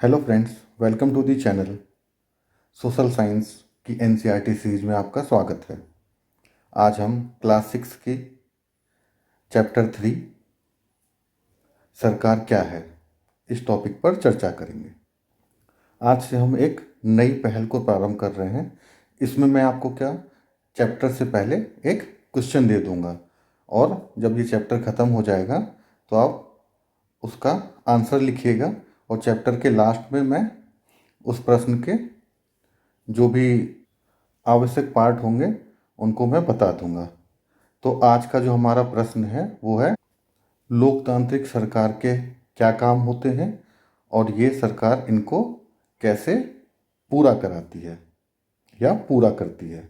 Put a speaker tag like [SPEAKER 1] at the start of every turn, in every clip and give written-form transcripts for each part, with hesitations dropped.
[SPEAKER 1] Hello friends, welcome to the channel. Social science की NCERT series में आपका स्वागत है। आज हम क्लास 6 की चैप्टर 3 सरकार क्या है, इस टॉपिक पर चर्चा करेंगे। आज से हम एक नई पहल को प्रारंभ कर रहे हैं। इसमें मैं आपको चैप्टर से पहले एक क्वेश्चन दे दूंगा और जब ये चैप्टर ख़त्म हो जाएगा तो आप उसका आंसर लिखिएगा और चैप्टर के लास्ट में मैं उस प्रश्न के जो भी आवश्यक पार्ट होंगे उनको मैं बता दूंगा। तो आज का जो हमारा प्रश्न है वो है, लोकतांत्रिक सरकार के क्या काम होते हैं और ये सरकार इनको कैसे पूरा कराती है या पूरा करती है।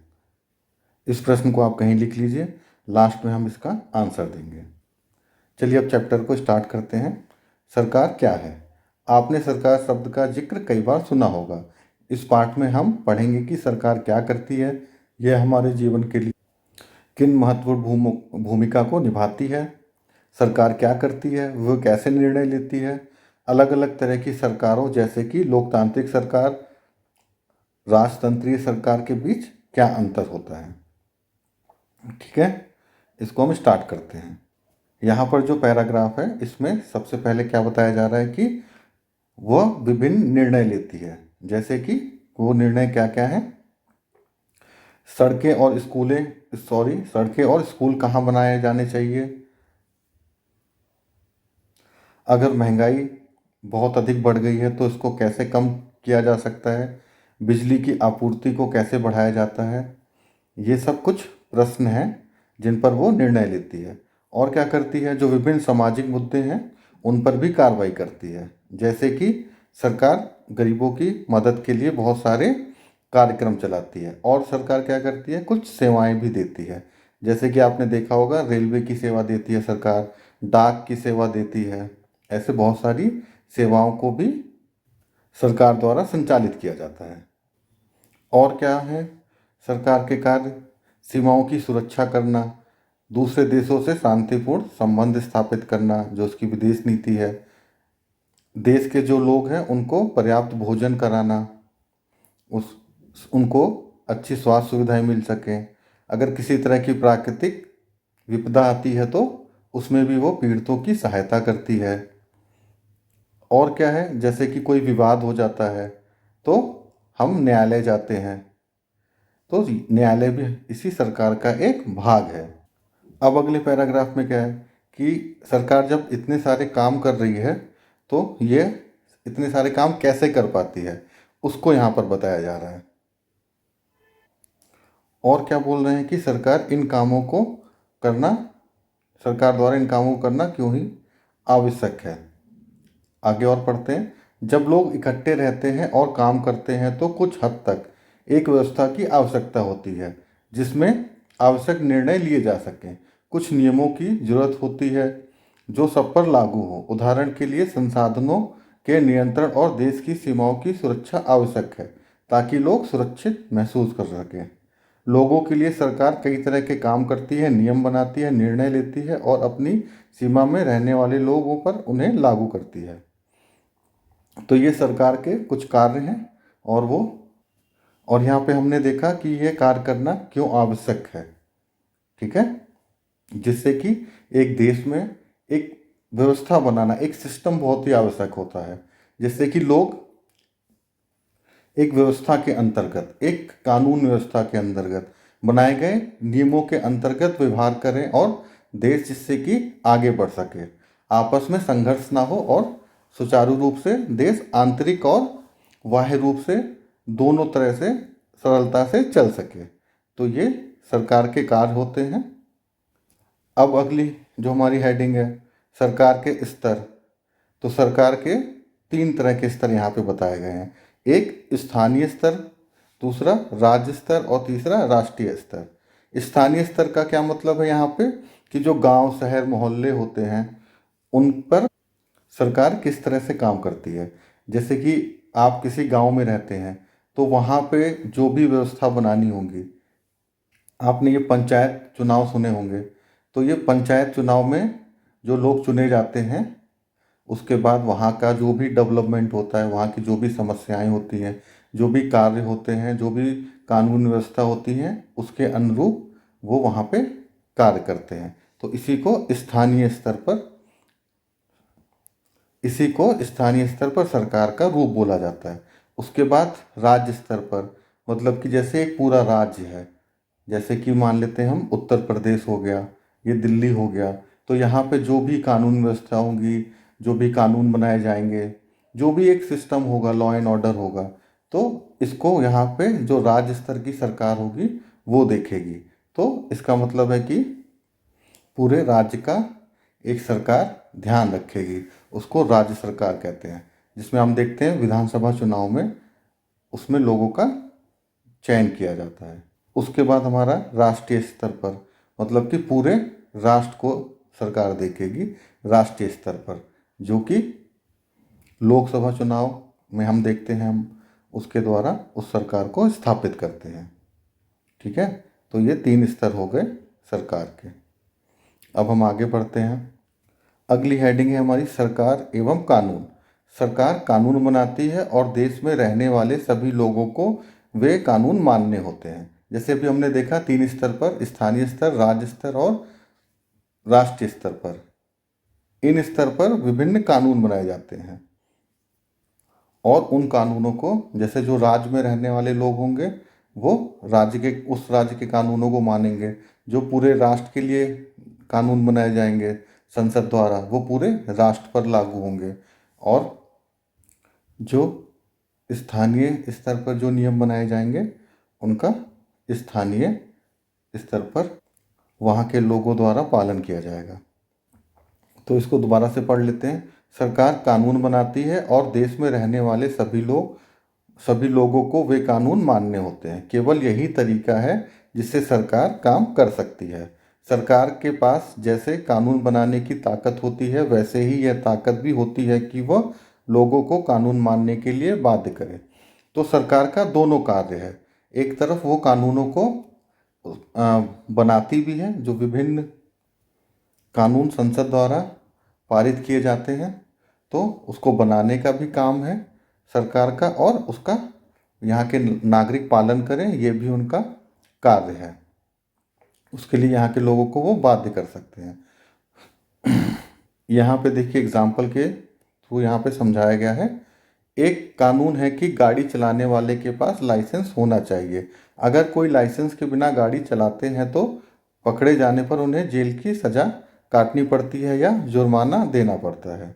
[SPEAKER 1] इस प्रश्न को आप कहीं लिख लीजिए, लास्ट में हम इसका आंसर देंगे। चलिए अब चैप्टर को स्टार्ट करते हैं। सरकार क्या है। आपने सरकार शब्द का जिक्र कई बार सुना होगा। इस पाठ में हम पढ़ेंगे कि सरकार क्या करती है, यह हमारे जीवन के लिए किन महत्वपूर्ण भूमिका को निभाती है, सरकार क्या करती है, वह कैसे निर्णय लेती है, अलग अलग तरह की सरकारों जैसे कि लोकतांत्रिक सरकार, राजतंत्रीय सरकार के बीच क्या अंतर होता है। ठीक है, इसको हम स्टार्ट करते हैं। यहाँ पर जो पैराग्राफ है इसमें सबसे पहले क्या बताया जा रहा है कि वह विभिन्न निर्णय लेती है। जैसे कि वो निर्णय क्या क्या है। सड़कें और स्कूल कहाँ बनाए जाने चाहिए। अगर महंगाई बहुत अधिक बढ़ गई है तो इसको कैसे कम किया जा सकता है। बिजली की आपूर्ति को कैसे बढ़ाया जाता है। ये सब कुछ प्रश्न हैं जिन पर वो निर्णय लेती है। और क्या करती है, जो विभिन्न सामाजिक मुद्दे हैं उन पर भी कार्रवाई करती है। जैसे कि सरकार गरीबों की मदद के लिए बहुत सारे कार्यक्रम चलाती है। और सरकार क्या करती है, कुछ सेवाएं भी देती है। जैसे कि आपने देखा होगा, रेलवे की सेवा देती है सरकार, डाक की सेवा देती है। ऐसे बहुत सारी सेवाओं को भी सरकार द्वारा संचालित किया जाता है। और क्या है सरकार के कार्य, सीमाओं की सुरक्षा करना, दूसरे देशों से शांतिपूर्ण संबंध स्थापित करना, जो उसकी विदेश नीति है। देश के जो लोग हैं उनको पर्याप्त भोजन कराना, उनको अच्छी स्वास्थ्य सुविधाएं मिल सकें। अगर किसी तरह की प्राकृतिक विपदा आती है तो उसमें भी वो पीड़ितों की सहायता करती है। और क्या है, जैसे कि कोई विवाद हो जाता है तो हम न्यायालय जाते हैं, तो न्यायालय भी इसी सरकार का एक भाग है। अब अगले पैराग्राफ में क्या है कि सरकार जब इतने सारे काम कर रही है तो ये इतने सारे काम कैसे कर पाती है, उसको यहाँ पर बताया जा रहा है। और क्या बोल रहे हैं कि सरकार द्वारा इन कामों को करना क्यों ही आवश्यक है। आगे और पढ़ते हैं। जब लोग इकट्ठे रहते हैं और काम करते हैं तो कुछ हद तक एक व्यवस्था की आवश्यकता होती है जिसमें आवश्यक निर्णय लिए जा सकें। कुछ नियमों की जरूरत होती है जो सब पर लागू हो। उदाहरण के लिए संसाधनों के नियंत्रण और देश की सीमाओं की सुरक्षा आवश्यक है ताकि लोग सुरक्षित महसूस कर सकें। लोगों के लिए सरकार कई तरह के काम करती है, नियम बनाती है, निर्णय लेती है और अपनी सीमा में रहने वाले लोगों पर उन्हें लागू करती है। तो ये सरकार के कुछ कार्य हैं। और यहाँ पे हमने देखा कि ये कार्य करना क्यों आवश्यक है। ठीक है, जिससे कि एक देश में एक व्यवस्था बनाना, एक सिस्टम बहुत ही आवश्यक होता है, जिससे कि लोग एक व्यवस्था के अंतर्गत, एक कानून व्यवस्था के अंतर्गत बनाए गए नियमों के अंतर्गत व्यवहार करें और देश जिससे कि आगे बढ़ सके, आपस में संघर्ष ना हो और सुचारू रूप से देश आंतरिक और बाह्य रूप से दोनों तरह से सरलता से चल सके। तो ये सरकार के कार्य होते हैं। अब अगली जो हमारी हेडिंग है, सरकार के स्तर। तो सरकार के 3 तरह के स्तर यहाँ पे बताए गए हैं। एक स्थानीय स्तर, दूसरा राज्य स्तर और तीसरा राष्ट्रीय स्तर। स्थानीय स्तर का क्या मतलब है यहाँ पे कि जो गांव, शहर, मोहल्ले होते हैं उन पर सरकार किस तरह से काम करती है। जैसे कि आप किसी गांव में रहते हैं तो वहाँ पे जो भी व्यवस्था बनानी होगी, आपने ये पंचायत चुनाव सुने होंगे, तो ये पंचायत चुनाव में जो लोग चुने जाते हैं उसके बाद वहाँ का जो भी डेवलपमेंट होता है, वहाँ की जो भी समस्याएं होती हैं, जो भी कार्य होते हैं, जो भी कानून व्यवस्था होती है, उसके अनुरूप वो वहाँ पे कार्य करते हैं। तो इसी को स्थानीय स्तर पर सरकार का रूप बोला जाता है। उसके बाद राज्य स्तर पर, मतलब कि जैसे एक पूरा राज्य है, जैसे कि मान लेते हैं हम उत्तर प्रदेश हो गया, ये दिल्ली हो गया, तो यहाँ पे जो भी कानून व्यवस्था होगी, जो भी कानून बनाए जाएंगे, जो भी एक सिस्टम होगा, लॉ एंड ऑर्डर होगा, तो इसको यहाँ पे जो राज्य स्तर की सरकार होगी वो देखेगी। तो इसका मतलब है कि पूरे राज्य का एक सरकार ध्यान रखेगी, उसको राज्य सरकार कहते हैं। जिसमें हम देखते हैं विधानसभा चुनाव में उसमें लोगों का चयन किया जाता है। उसके बाद हमारा राष्ट्रीय स्तर पर, मतलब कि पूरे राष्ट्र को सरकार देखेगी राष्ट्रीय स्तर पर, जो कि लोकसभा चुनाव में हम देखते हैं, हम उसके द्वारा उस सरकार को स्थापित करते हैं। ठीक है, तो ये 3 स्तर हो गए सरकार के। अब हम आगे बढ़ते हैं। अगली हेडिंग है हमारी सरकार एवं कानून। सरकार कानून बनाती है और देश में रहने वाले सभी लोगों को वे कानून मानने होते हैं। जैसे अभी हमने देखा 3 स्तर पर, स्थानीय स्तर, राज्य स्तर और राष्ट्रीय स्तर पर। इन स्तर पर विभिन्न कानून बनाए जाते हैं और उन कानूनों को, जैसे जो राज्य में रहने वाले लोग होंगे वो उस राज्य के कानूनों को मानेंगे। जो पूरे राष्ट्र के लिए कानून बनाए जाएंगे संसद द्वारा, वो पूरे राष्ट्र पर लागू होंगे। और जो स्थानीय स्तर पर जो नियम बनाए जाएंगे उनका स्थानीय स्तर पर वहाँ के लोगों द्वारा पालन किया जाएगा। तो इसको दोबारा से पढ़ लेते हैं। सरकार कानून बनाती है और देश में रहने वाले सभी लोगों को वे कानून मानने होते हैं। केवल यही तरीका है जिससे सरकार काम कर सकती है। सरकार के पास जैसे कानून बनाने की ताकत होती है, वैसे ही यह ताकत भी होती है कि वह लोगों को कानून मानने के लिए बाध्य करे। तो सरकार का दोनों कार्य है। एक तरफ वो कानूनों को बनाती भी है, जो विभिन्न कानून संसद द्वारा पारित किए जाते हैं, तो उसको बनाने का भी काम है सरकार का, और उसका यहाँ के नागरिक पालन करें, ये भी उनका कार्य है। उसके लिए यहाँ के लोगों को वो बाध्य कर सकते हैं। यहाँ पे देखिए एग्जाम्पल के थ्रू यहाँ पे समझाया गया है। एक कानून है कि गाड़ी चलाने वाले के पास लाइसेंस होना चाहिए। अगर कोई लाइसेंस के बिना गाड़ी चलाते हैं तो पकड़े जाने पर उन्हें जेल की सज़ा काटनी पड़ती है या जुर्माना देना पड़ता है।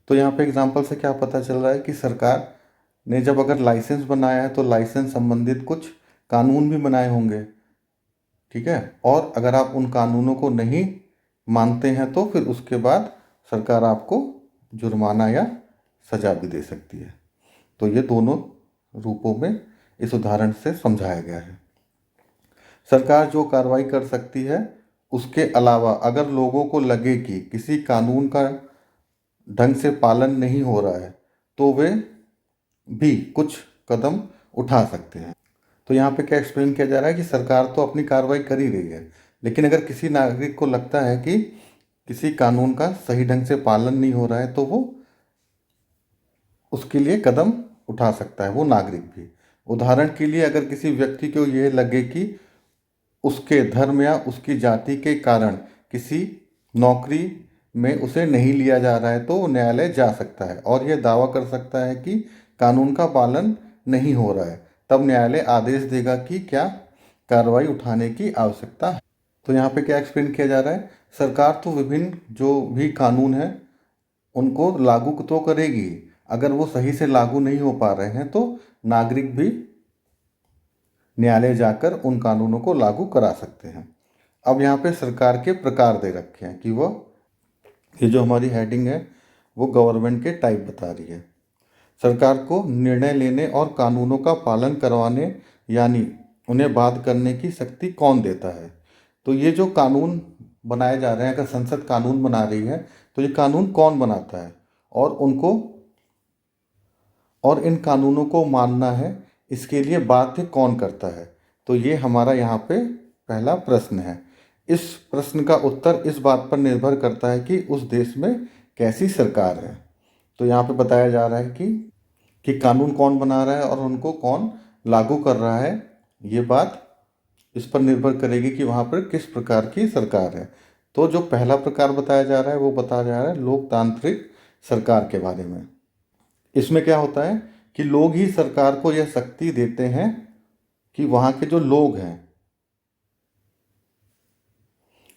[SPEAKER 1] तो यहाँ पे एग्जाम्पल से क्या पता चल रहा है कि सरकार ने जब अगर लाइसेंस बनाया है तो लाइसेंस संबंधित कुछ कानून भी बनाए होंगे। ठीक है, और अगर आप उन कानूनों को नहीं मानते हैं तो फिर उसके बाद सरकार आपको जुर्माना या सज़ा भी दे सकती है। तो ये दोनों रूपों में इस उदाहरण से समझाया गया है। सरकार जो कार्रवाई कर सकती है, उसके अलावा अगर लोगों को लगे कि किसी कानून का ढंग से पालन नहीं हो रहा है तो वे भी कुछ कदम उठा सकते हैं। तो यहाँ पे क्या एक्सप्लेन किया जा रहा है कि सरकार तो अपनी कार्रवाई कर ही रही है, लेकिन अगर किसी नागरिक को लगता है कि किसी कानून का सही ढंग से पालन नहीं हो रहा है तो वो उसके लिए कदम उठा सकता है, वो नागरिक भी। उदाहरण के लिए अगर किसी व्यक्ति को यह लगे कि उसके धर्म या उसकी जाति के कारण किसी नौकरी में उसे नहीं लिया जा रहा है तो वो न्यायालय जा सकता है और यह दावा कर सकता है कि कानून का पालन नहीं हो रहा है। तब न्यायालय आदेश देगा कि क्या कार्रवाई उठाने की आवश्यकता है। तो यहाँ पे क्या एक्सप्लेन किया जा रहा है, सरकार तो विभिन्न जो भी कानून हैं उनको लागू तो करेगी, अगर वो सही से लागू नहीं हो पा रहे हैं तो नागरिक भी न्यायालय जाकर उन कानूनों को लागू करा सकते हैं। अब यहाँ पे सरकार के प्रकार दे रखे हैं कि ये जो हमारी हेडिंग है वो गवर्नमेंट के टाइप बता रही है। सरकार को निर्णय लेने और कानूनों का पालन करवाने यानी उन्हें बाध्य करने की शक्ति कौन देता है। तो ये जो कानून बनाए जा रहे हैं, अगर संसद कानून बना रही है तो ये कानून कौन बनाता है और इन कानूनों को मानना है, इसके लिए बाध्य कौन करता है। तो ये हमारा यहाँ पे पहला प्रश्न है। इस प्रश्न का उत्तर इस बात पर निर्भर करता है कि उस देश में कैसी सरकार है। तो यहाँ पे बताया जा रहा है कि कानून कौन बना रहा है और उनको कौन लागू कर रहा है। ये बात इस पर निर्भर करेगी कि वहाँ पर किस प्रकार की सरकार है। तो जो पहला प्रकार बताया जा रहा है वो बताया जा रहा है लोकतांत्रिक सरकार के बारे में। इसमें क्या होता है कि लोग ही सरकार को यह शक्ति देते हैं कि वहाँ के जो लोग हैं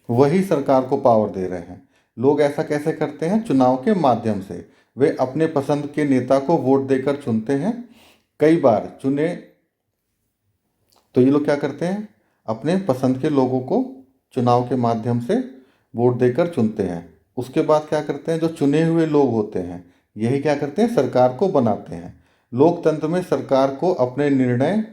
[SPEAKER 1] वही सरकार को पावर दे रहे हैं। लोग ऐसा कैसे करते हैं? चुनाव के माध्यम से। वे अपने पसंद के नेता को वोट देकर चुनते हैं। कई बार चुने तो ये लोग क्या करते हैं? अपने पसंद के लोगों को चुनाव के माध्यम से वोट देकर चुनते हैं। उसके बाद क्या करते हैं? जो चुने हुए लोग होते हैं यही क्या करते हैं? सरकार को बनाते हैं। लोकतंत्र में सरकार को अपने निर्णय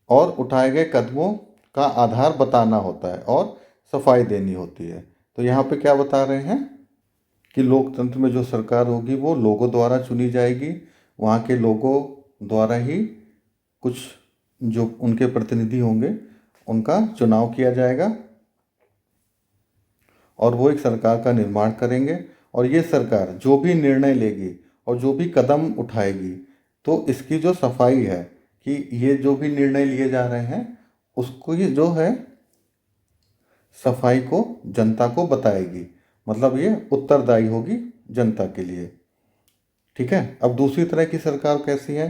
[SPEAKER 1] और उठाए गए कदमों का आधार बताना होता है और सफाई देनी होती है। तो यहाँ पे क्या बता रहे हैं कि लोकतंत्र में जो सरकार होगी वो लोगों द्वारा चुनी जाएगी। वहाँ के लोगों द्वारा ही कुछ जो उनके प्रतिनिधि होंगे उनका चुनाव किया जाएगा और वो एक सरकार का निर्माण करेंगे। और ये सरकार जो भी निर्णय लेगी और जो भी कदम उठाएगी तो इसकी जो सफाई है कि ये जो भी निर्णय लिए जा रहे हैं उसको ये जो है सफाई को जनता को बताएगी। मतलब ये उत्तरदायी होगी जनता के लिए। ठीक है। अब दूसरी तरह की सरकार कैसी है?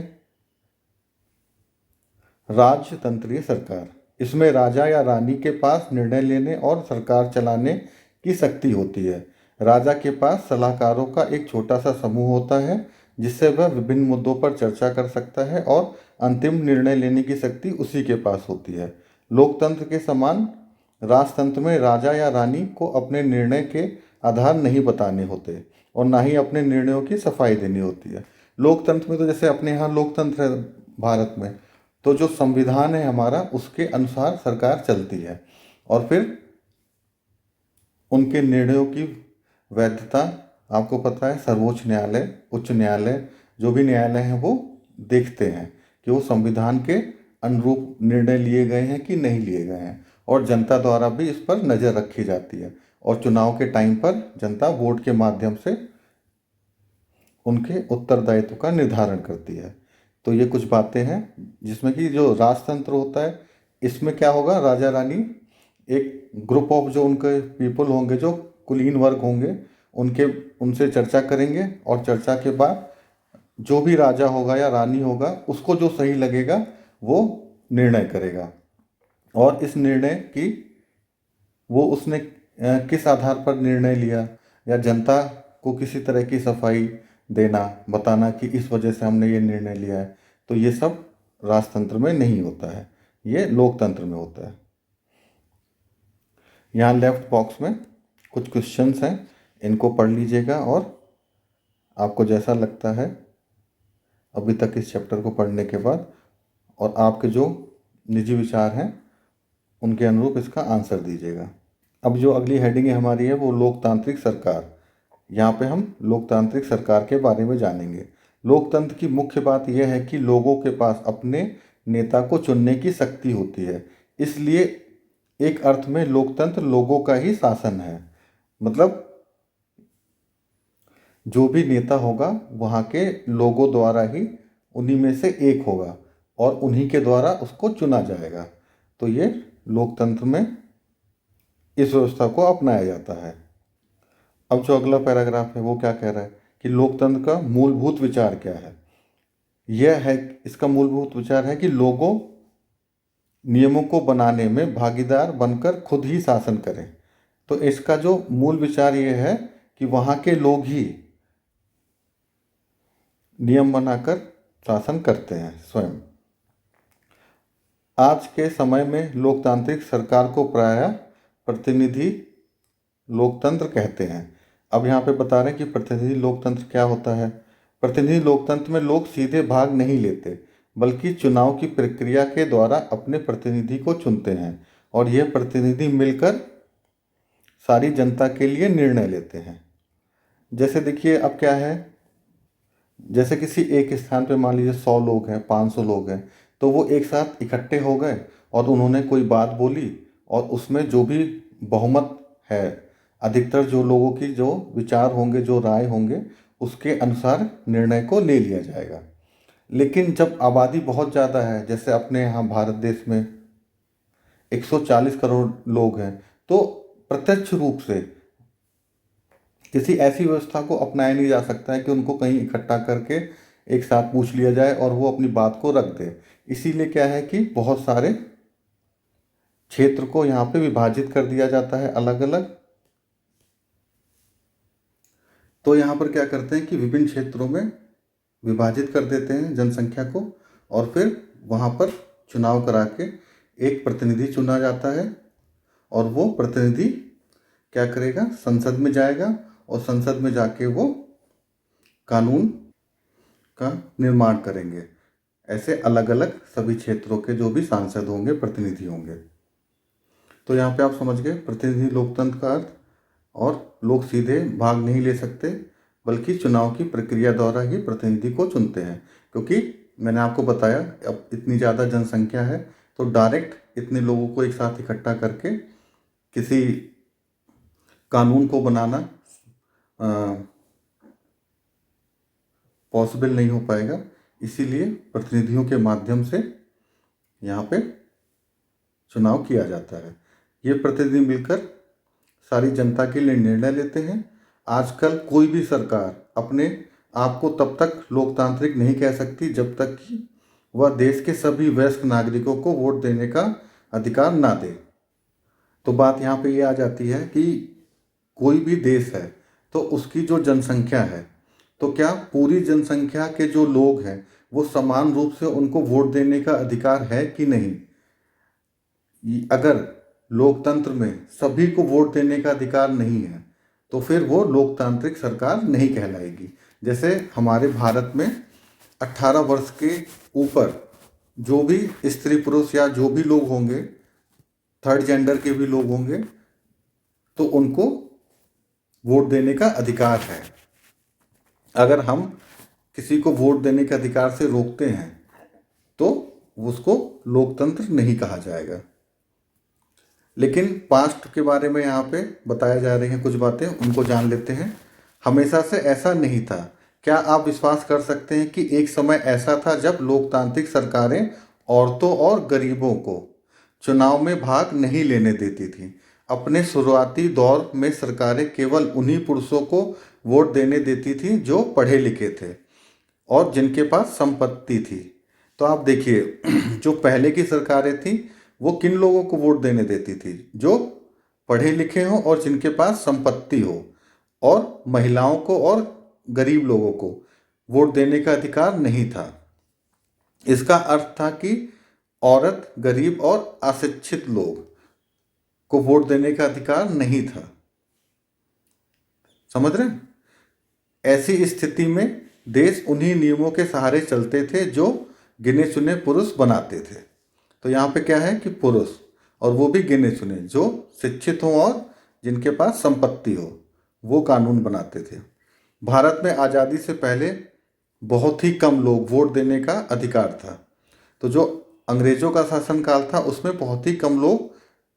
[SPEAKER 1] राजतंत्रीय सरकार। इसमें राजा या रानी के पास निर्णय लेने और सरकार चलाने की शक्ति होती है। राजा के पास सलाहकारों का एक छोटा सा समूह होता है जिससे वह विभिन्न मुद्दों पर चर्चा कर सकता है और अंतिम निर्णय लेने की शक्ति उसी के पास होती है। लोकतंत्र के समान राजतंत्र में राजा या रानी को अपने निर्णय के आधार नहीं बताने होते और ना ही अपने निर्णयों की सफाई देनी होती है। लोकतंत्र में तो जैसे अपने यहाँ लोकतंत्र है भारत में, तो जो संविधान है हमारा उसके अनुसार सरकार चलती है और फिर उनके निर्णयों की वैधता आपको पता है सर्वोच्च न्यायालय, उच्च न्यायालय, जो भी न्यायालय हैं वो देखते हैं कि वो संविधान के अनुरूप निर्णय लिए गए हैं कि नहीं लिए गए हैं। और जनता द्वारा भी इस पर नज़र रखी जाती है और चुनाव के टाइम पर जनता वोट के माध्यम से उनके उत्तरदायित्व का निर्धारण करती है। तो ये कुछ बातें हैं जिसमें कि जो राजतंत्र होता है इसमें क्या होगा, राजा रानी एक ग्रुप ऑफ जो उनके पीपल होंगे, जो कुलीन वर्ग होंगे, उनसे चर्चा करेंगे और चर्चा के बाद जो भी राजा होगा या रानी होगा उसको जो सही लगेगा वो निर्णय करेगा। और इस निर्णय की वो उसने किस आधार पर निर्णय लिया या जनता को किसी तरह की सफाई देना, बताना कि इस वजह से हमने ये निर्णय लिया है, तो ये सब राजतंत्र में नहीं होता है, ये लोकतंत्र में होता है। यहाँ लेफ्ट बॉक्स में कुछ क्वेश्चंस हैं, इनको पढ़ लीजिएगा और आपको जैसा लगता है अभी तक इस चैप्टर को पढ़ने के बाद और आपके जो निजी विचार हैं उनके अनुरूप इसका आंसर दीजिएगा। अब जो अगली हेडिंग हमारी है वो लोकतांत्रिक सरकार। यहाँ पे हम लोकतांत्रिक सरकार के बारे में जानेंगे। लोकतंत्र की मुख्य बात यह है कि लोगों के पास अपने नेता को चुनने की शक्ति होती है, इसलिए एक अर्थ में लोकतंत्र लोगों का ही शासन है। मतलब जो भी नेता होगा वहाँ के लोगों द्वारा ही उन्हीं में से एक होगा और उन्हीं के द्वारा उसको चुना जाएगा। तो ये लोकतंत्र में इस व्यवस्था को अपनाया जाता है। अब जो अगला पैराग्राफ है वो क्या कह रहा है कि लोकतंत्र का मूलभूत विचार क्या है। यह है, इसका मूलभूत विचार है कि लोगों नियमों को बनाने में भागीदार बनकर खुद ही शासन करें। तो इसका जो मूल विचार ये है कि वहाँ के लोग ही नियम बनाकर शासन करते हैं स्वयं। आज के समय में लोकतांत्रिक सरकार को प्रायः प्रतिनिधि लोकतंत्र कहते हैं। अब यहाँ पे बता रहे हैं कि प्रतिनिधि लोकतंत्र क्या होता है। प्रतिनिधि लोकतंत्र में लोग सीधे भाग नहीं लेते बल्कि चुनाव की प्रक्रिया के द्वारा अपने प्रतिनिधि को चुनते हैं और यह प्रतिनिधि मिलकर सारी जनता के लिए निर्णय लेते हैं। जैसे देखिए अब क्या है, जैसे किसी एक स्थान पे मान लीजिए 100 लोग हैं, 500 लोग हैं, तो वो एक साथ इकट्ठे हो गए और उन्होंने कोई बात बोली और उसमें जो भी बहुमत है अधिकतर जो लोगों की जो विचार होंगे, जो राय होंगे, उसके अनुसार निर्णय को ले लिया जाएगा। लेकिन जब आबादी बहुत ज़्यादा है, जैसे अपने यहाँ भारत देश में 140 करोड़ लोग हैं, तो प्रत्यक्ष रूप से किसी ऐसी व्यवस्था को अपनाया नहीं जा सकता है कि उनको कहीं इकट्ठा करके एक साथ पूछ लिया जाए और वो अपनी बात को रख दे। इसीलिए क्या है कि बहुत सारे क्षेत्र को यहाँ पे विभाजित कर दिया जाता है अलग अलग। तो यहाँ पर क्या करते हैं कि विभिन्न क्षेत्रों में विभाजित कर देते हैं जनसंख्या को, और फिर वहाँ पर चुनाव करा के एक प्रतिनिधि चुना जाता है, और वो प्रतिनिधि क्या करेगा, संसद में जाएगा, और संसद में जाके वो कानून का निर्माण करेंगे। ऐसे अलग अलग सभी क्षेत्रों के जो भी सांसद होंगे, प्रतिनिधि होंगे। तो यहाँ पे आप समझ गए प्रतिनिधि लोकतंत्र का अर्थ। और लोग सीधे भाग नहीं ले सकते, बल्कि चुनाव की प्रक्रिया द्वारा ही प्रतिनिधि को चुनते हैं। क्योंकि मैंने आपको बताया अब इतनी ज़्यादा जनसंख्या है, तो डायरेक्ट इतने लोगों को एक साथ इकट्ठा करके किसी कानून को बनाना पॉसिबल नहीं हो पाएगा। इसीलिए प्रतिनिधियों के माध्यम से यहाँ पे चुनाव किया जाता है। ये प्रतिनिधि मिलकर सारी जनता के लिए निर्णय लेते हैं। आजकल कोई भी सरकार अपने आप को तब तक लोकतांत्रिक नहीं कह सकती जब तक कि वह देश के सभी वयस्क नागरिकों को वोट देने का अधिकार ना दे। तो बात यहाँ पे ये आ जाती है कि कोई भी देश है तो उसकी जो जनसंख्या है, तो क्या पूरी जनसंख्या के जो लोग हैं वो समान रूप से उनको वोट देने का अधिकार है कि नहीं। अगर लोकतंत्र में सभी को वोट देने का अधिकार नहीं है तो फिर वो लोकतांत्रिक सरकार नहीं कहलाएगी। जैसे हमारे भारत में 18 वर्ष के ऊपर जो भी स्त्री पुरुष या जो भी लोग होंगे, थर्ड जेंडर के भी लोग होंगे, तो उनको वोट देने का अधिकार है। अगर हम किसी को वोट देने के अधिकार से रोकते हैं तो उसको लोकतंत्र नहीं कहा जाएगा। लेकिन पास्ट के बारे में यहाँ पे बताया जा रही हैं कुछ बातें, उनको जान लेते हैं। हमेशा से ऐसा नहीं था। क्या आप विश्वास कर सकते हैं कि एक समय ऐसा था जब लोकतांत्रिक सरकारें औरतों और गरीबों को चुनाव में भाग नहीं लेने देती थी। अपने शुरुआती दौर में सरकारें केवल उन्हीं पुरुषों को वोट देने देती थी जो पढ़े लिखे थे और जिनके पास संपत्ति थी। तो आप देखिए जो पहले की सरकारें थी वो किन लोगों को वोट देने देती थी, जो पढ़े लिखे हों और जिनके पास संपत्ति हो, और महिलाओं को और गरीब लोगों को वोट देने का अधिकार नहीं था। इसका अर्थ था कि औरत, गरीब और अशिक्षित लोग को वोट देने का अधिकार नहीं था। समझ रहे हैं? ऐसी स्थिति में देश उन्हीं नियमों के सहारे चलते थे जो गिने चुने पुरुष बनाते थे। तो यहाँ पे क्या है कि पुरुष, और वो भी गिने चुने, जो शिक्षित हो और जिनके पास संपत्ति हो, वो कानून बनाते थे। भारत में आज़ादी से पहले बहुत ही कम लोग वोट देने का अधिकार था। तो जो अंग्रेजों का शासनकाल था उसमें बहुत ही कम लोग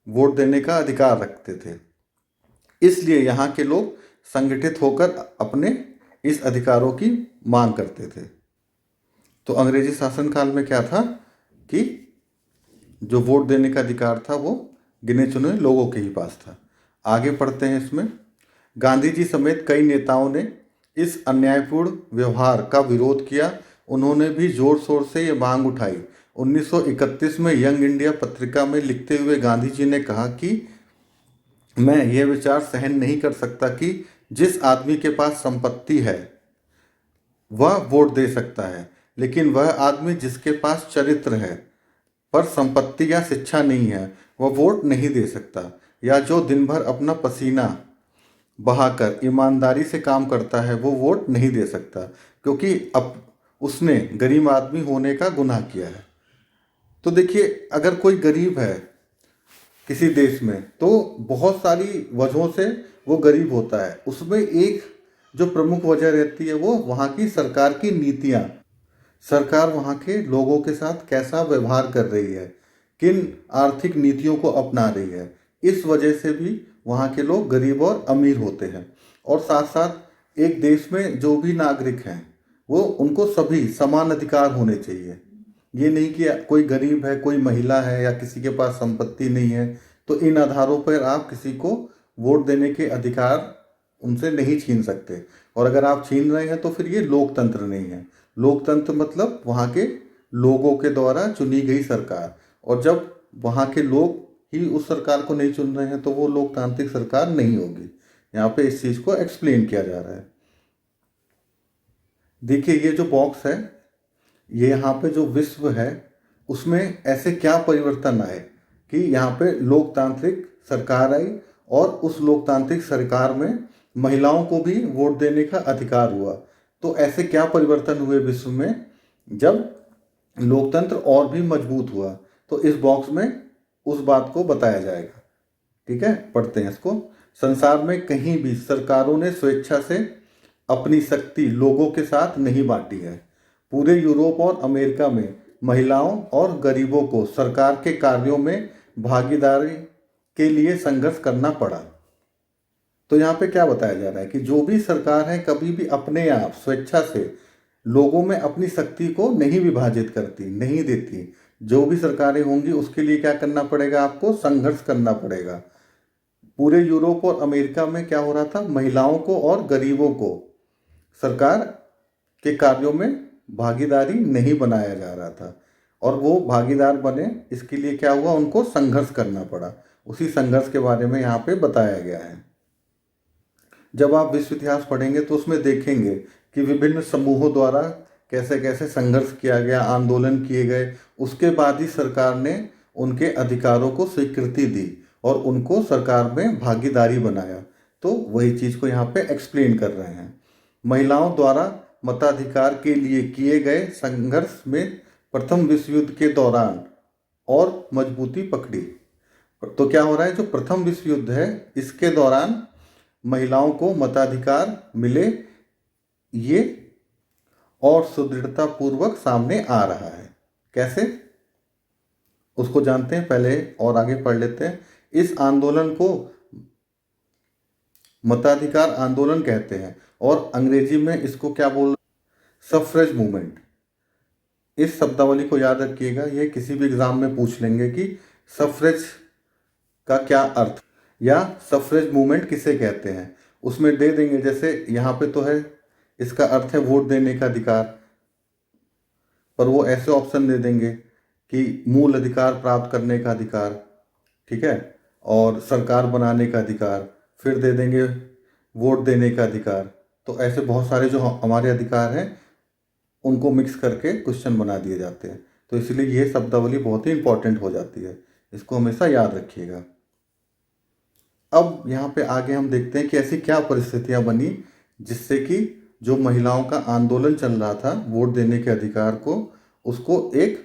[SPEAKER 1] वोट देने का अधिकार रखते थे। इसलिए यहाँ के लोग संगठित होकर अपने इस अधिकारों की मांग करते थे। तो अंग्रेजी शासनकाल में क्या था कि जो वोट देने का अधिकार था वो गिने चुने लोगों के ही पास था। आगे पढ़ते हैं इसमें। गांधी जी समेत कई नेताओं ने इस अन्यायपूर्ण व्यवहार का विरोध किया। उन्होंने भी जोर शोर से ये मांग उठाई। 1931 में यंग इंडिया पत्रिका में लिखते हुए गांधी जी ने कहा कि मैं यह विचार सहन नहीं कर सकता कि जिस आदमी के पास संपत्ति है वह वोट दे सकता है, लेकिन वह आदमी जिसके पास चरित्र है पर संपत्ति या शिक्षा नहीं है वह वोट नहीं दे सकता, या जो दिन भर अपना पसीना बहाकर ईमानदारी से काम करता है वो वोट नहीं दे सकता, क्योंकि अब उसने गरीब आदमी होने का गुनाह किया है। तो देखिए, अगर कोई गरीब है किसी देश में तो बहुत सारी वजहों से वो गरीब होता है। उसमें एक जो प्रमुख वजह रहती है वो वहाँ की सरकार की नीतियाँ। सरकार वहाँ के लोगों के साथ कैसा व्यवहार कर रही है, किन आर्थिक नीतियों को अपना रही है, इस वजह से भी वहाँ के लोग गरीब और अमीर होते हैं। और साथ साथ एक देश में जो भी नागरिक हैं वो उनको सभी समान अधिकार होने चाहिए। ये नहीं कि कोई गरीब है, कोई महिला है या किसी के पास संपत्ति नहीं है तो इन आधारों पर आप किसी को वोट देने के अधिकार उनसे नहीं छीन सकते। और अगर आप छीन रहे हैं तो फिर ये लोकतंत्र नहीं है। लोकतंत्र मतलब वहाँ के लोगों के द्वारा चुनी गई सरकार, और जब वहाँ के लोग ही उस सरकार को नहीं चुन रहे हैं तो वो लोकतांत्रिक सरकार नहीं होगी। यहाँ पे इस चीज़ को एक्सप्लेन किया जा रहा है। देखिए ये जो बॉक्स है, ये यहाँ पे जो विश्व है उसमें ऐसे क्या परिवर्तन आए कि यहाँ पे लोकतांत्रिक सरकार आई और उस लोकतांत्रिक सरकार में महिलाओं को भी वोट देने का अधिकार हुआ। तो ऐसे क्या परिवर्तन हुए विश्व में जब लोकतंत्र और भी मजबूत हुआ, तो इस बॉक्स में उस बात को बताया जाएगा। ठीक है, पढ़ते हैं इसको। संसार में कहीं भी सरकारों ने स्वेच्छा से अपनी शक्ति लोगों के साथ नहीं बांटी है। पूरे यूरोप और अमेरिका में महिलाओं और गरीबों को सरकार के कार्यों में भागीदारी के लिए संघर्ष करना पड़ा। तो यहाँ पे क्या बताया जा रहा है कि जो भी सरकार है कभी भी अपने आप स्वेच्छा से लोगों में अपनी शक्ति को नहीं विभाजित करती, नहीं देती। जो भी सरकारें होंगी उसके लिए क्या करना पड़ेगा, आपको संघर्ष करना पड़ेगा। पूरे यूरोप और अमेरिका में क्या हो रहा था, महिलाओं को और गरीबों को सरकार के कार्यों में भागीदारी नहीं बनाया जा रहा था, और वो भागीदार बने इसके लिए क्या हुआ, उनको संघर्ष करना पड़ा। उसी संघर्ष के बारे में यहाँ पे बताया गया है। जब आप विश्व इतिहास पढ़ेंगे तो उसमें देखेंगे कि विभिन्न समूहों द्वारा कैसे कैसे संघर्ष किया गया, आंदोलन किए गए, उसके बाद ही सरकार ने उनके अधिकारों को स्वीकृति दी और उनको सरकार में भागीदारी बनाया। तो वही चीज़ को यहाँ पे एक्सप्लेन कर रहे हैं। महिलाओं द्वारा मताधिकार के लिए किए गए संघर्ष में प्रथम विश्व युद्ध के दौरान और मजबूती पकड़ी। तो क्या हो रहा है, जो प्रथम विश्व युद्ध है इसके दौरान महिलाओं को मताधिकार मिले, ये और सुदृढ़ता पूर्वक सामने आ रहा है। कैसे, उसको जानते हैं पहले और आगे पढ़ लेते हैं। इस आंदोलन को मताधिकार आंदोलन कहते हैं और अंग्रेजी में इसको क्या बोल, सफरेज मूवमेंट। इस शब्दावली को याद रखिएगा, ये किसी भी एग्जाम में पूछ लेंगे कि सफरेज का क्या अर्थ या सफरेज मूवमेंट किसे कहते हैं। उसमें दे देंगे, जैसे यहाँ पे तो है इसका अर्थ है वोट देने का अधिकार, पर वो ऐसे ऑप्शन दे देंगे कि मूल अधिकार प्राप्त करने का अधिकार, ठीक है, और सरकार बनाने का अधिकार, फिर दे देंगे वोट देने का अधिकार। तो ऐसे बहुत सारे जो हमारे अधिकार हैं उनको मिक्स करके क्वेश्चन बना दिए जाते हैं। तो इसलिए ये शब्दावली बहुत ही इंपॉर्टेंट हो जाती है, इसको हमेशा याद रखिएगा। अब यहाँ पे आगे हम देखते हैं कि ऐसी क्या परिस्थितियाँ बनी जिससे कि जो महिलाओं का आंदोलन चल रहा था वोट देने के अधिकार को, उसको एक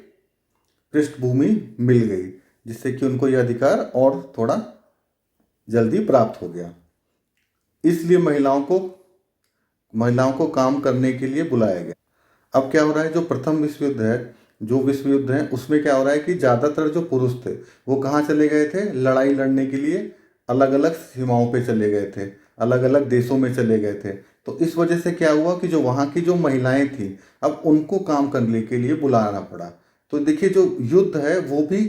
[SPEAKER 1] पृष्ठभूमि मिल गई, जिससे कि उनको यह अधिकार और थोड़ा जल्दी प्राप्त हो गया। इसलिए महिलाओं को काम करने के लिए बुलाया गया। अब क्या हो रहा है, जो प्रथम विश्व युद्ध है, जो विश्व युद्ध है उसमें क्या हो रहा है कि ज़्यादातर जो पुरुष थे वो कहाँ चले गए थे, लड़ाई लड़ने के लिए अलग अलग सीमाओं पे चले गए थे, अलग अलग देशों में चले गए थे। तो इस वजह से क्या हुआ कि जो वहाँ की जो महिलाएं थी अब उनको काम करने के लिए बुलाना पड़ा। तो देखिए जो युद्ध है वो भी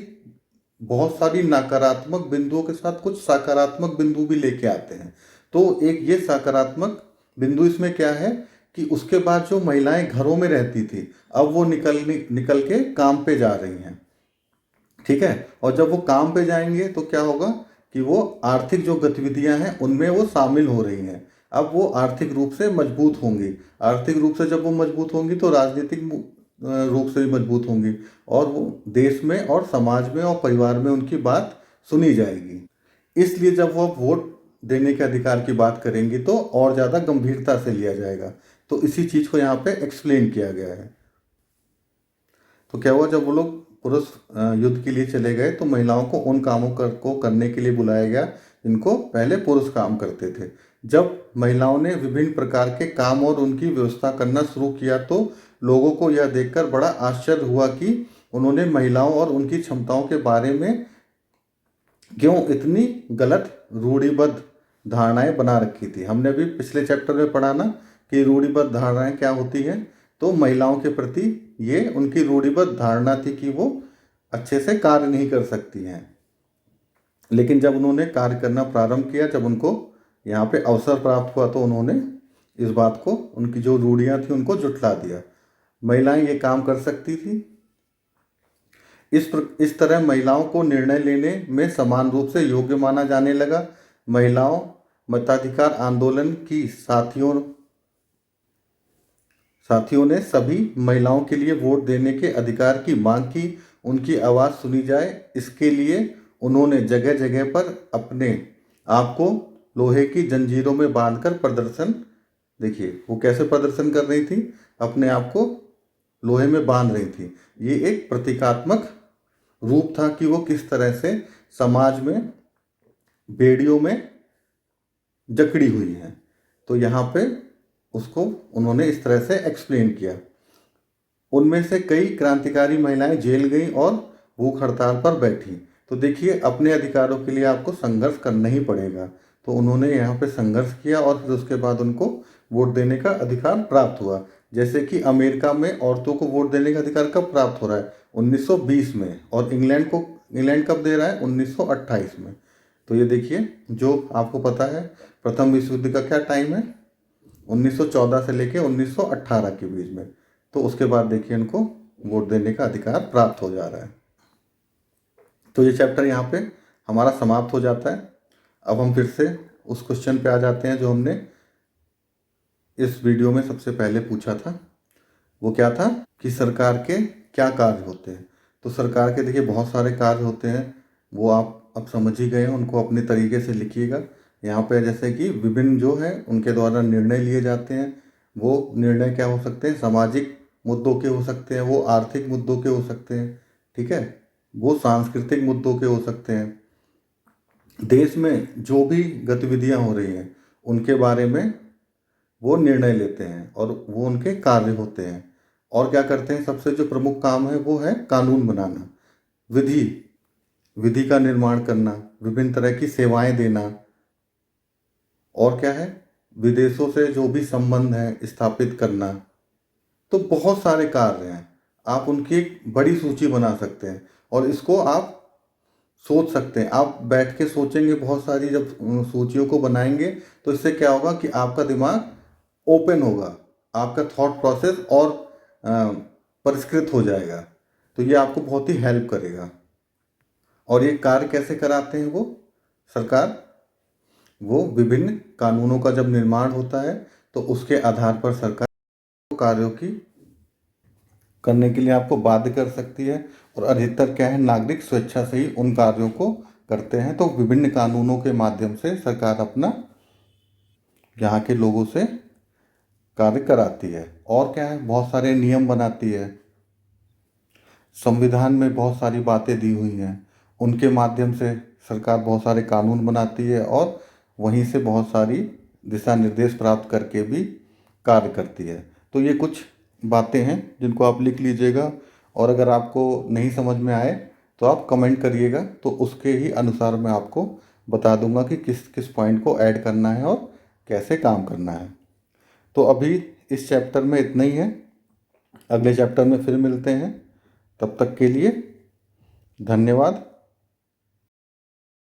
[SPEAKER 1] बहुत सारी नकारात्मक बिंदुओं के साथ कुछ सकारात्मक बिंदु भी लेके आते हैं। तो एक ये सकारात्मक बिंदु इसमें क्या है कि उसके बाद जो महिलाएं घरों में रहती थी अब वो निकल के काम पे जा रही हैं, ठीक है। और जब वो काम पे जाएंगे तो क्या होगा कि वो आर्थिक जो गतिविधियां हैं उनमें वो शामिल हो रही हैं। अब वो आर्थिक रूप से मजबूत होंगी, आर्थिक रूप से जब वो मजबूत होंगी तो राजनीतिक रूप से भी मजबूत होंगी, और वो देश में और समाज में और परिवार में उनकी बात सुनी जाएगी। इसलिए जब वो वोट देने के अधिकार की बात करेंगी तो और ज़्यादा गंभीरता से लिया जाएगा। तो इसी चीज़ को यहाँ पे एक्सप्लेन किया गया है। तो क्या हुआ, जब वो लोग पुरुष युद्ध के लिए चले गए तो महिलाओं को उन कामों को करने के लिए बुलाया गया जिनको पहले पुरुष काम करते थे। जब महिलाओं ने विभिन्न प्रकार के काम और उनकी व्यवस्था करना शुरू किया तो लोगों को यह देखकर बड़ा आश्चर्य हुआ कि उन्होंने महिलाओं और उनकी क्षमताओं के बारे में क्यों इतनी गलत रूढ़िबद्ध धारणाएं बना रखी थी। हमने भी पिछले चैप्टर में पढ़ा ना कि रूढ़िबद्ध धारणाएं क्या होती हैं। तो महिलाओं के प्रति ये उनकी रूढ़िबद्ध धारणा थी कि वो अच्छे से कार्य नहीं कर सकती हैं। लेकिन जब उन्होंने कार्य करना प्रारंभ किया, जब उनको यहाँ पे अवसर प्राप्त हुआ, तो उन्होंने इस बात को, उनकी जो रूढ़ियाँ थी उनको जुटला दिया। महिलाएं ये काम कर सकती थी। इस तरह महिलाओं को निर्णय लेने में समान रूप से योग्य माना जाने लगा। महिलाओं मताधिकार आंदोलन की साथियों ने सभी महिलाओं के लिए वोट देने के अधिकार की मांग की। उनकी आवाज़ सुनी जाए, इसके लिए उन्होंने जगह जगह पर अपने आप को लोहे की जंजीरों में बांधकर प्रदर्शन, देखिए वो कैसे प्रदर्शन कर रही थी, अपने आप को लोहे में बांध रही थी। ये एक प्रतीकात्मक रूप था कि वो किस तरह से समाज में बेड़ियों में जकड़ी हुई हैं। तो यहाँ पे उसको उन्होंने इस तरह से एक्सप्लेन किया। उनमें से कई क्रांतिकारी महिलाएं जेल गईं और भूख हड़ताल पर बैठी। तो देखिए, अपने अधिकारों के लिए आपको संघर्ष करना ही पड़ेगा। तो उन्होंने यहाँ पे संघर्ष किया और फिर उसके बाद उनको वोट देने का अधिकार प्राप्त हुआ। जैसे कि अमेरिका में औरतों को वोट देने का अधिकार कब प्राप्त हो रहा है? 1920 में। और इंग्लैंड कब दे रहा है? 1928 में। तो ये देखिए, जो आपको पता है प्रथम विश्व युद्ध का क्या टाइम है? 1914 से लेके 1918 के बीच में। तो उसके बाद देखिए इनको वोट देने का अधिकार प्राप्त हो जा रहा है। तो ये चैप्टर यहाँ पे हमारा समाप्त हो जाता है। अब हम फिर से उस क्वेश्चन पे आ जाते हैं जो हमने इस वीडियो में सबसे पहले पूछा था। वो क्या था कि सरकार के क्या कार्य होते हैं। तो सरकार के देखिए बहुत सारे कार्य होते हैं, वो आप अब समझ ही गए हैं। उनको अपने तरीके से लिखिएगा। यहाँ पे जैसे कि विभिन्न जो है उनके द्वारा निर्णय लिए जाते हैं। वो निर्णय क्या हो सकते हैं? सामाजिक मुद्दों के हो सकते हैं, वो आर्थिक मुद्दों के हो सकते हैं, ठीक है, वो सांस्कृतिक मुद्दों के हो सकते हैं। देश में जो भी गतिविधियां हो रही हैं उनके बारे में वो निर्णय लेते हैं और वो उनके कार्य होते हैं। और क्या करते हैं? सबसे जो प्रमुख काम है वो है कानून बनाना, विधि विधि का निर्माण करना, विभिन्न तरह की सेवाएं देना। और क्या है? विदेशों से जो भी संबंध है स्थापित करना। तो बहुत सारे कार्य हैं, आप उनकी एक बड़ी सूची बना सकते हैं और इसको आप सोच सकते हैं। आप बैठ के सोचेंगे बहुत सारी, जब सूचियों को बनाएंगे तो इससे क्या होगा कि आपका दिमाग ओपन होगा, आपका थॉट प्रोसेस और परिष्कृत हो जाएगा। तो ये आपको बहुत ही हेल्प करेगा। और ये कार्य कैसे कराते हैं वो सरकार? वो विभिन्न कानूनों का जब निर्माण होता है तो उसके आधार पर सरकार कार्यों की करने के लिए आपको बाध्य कर सकती है। और अधिकतर क्या है, नागरिक स्वेच्छा से ही उन कार्यों को करते हैं। तो विभिन्न कानूनों के माध्यम से सरकार अपना यहाँ के लोगों से कार्य कराती है। और क्या है, बहुत सारे नियम बनाती है। संविधान में बहुत सारी बातें दी हुई हैं, उनके माध्यम से सरकार बहुत सारे कानून बनाती है और वहीं से बहुत सारी दिशा निर्देश प्राप्त करके भी कार्य करती है। तो ये कुछ बातें हैं जिनको आप लिख लीजिएगा। और अगर आपको नहीं समझ में आए तो आप कमेंट करिएगा, तो उसके ही अनुसार मैं आपको बता दूंगा कि किस किस पॉइंट को ऐड करना है और कैसे काम करना है। तो अभी इस चैप्टर में इतना ही है। अगले चैप्टर में फिर मिलते हैं। तब तक के लिए धन्यवाद।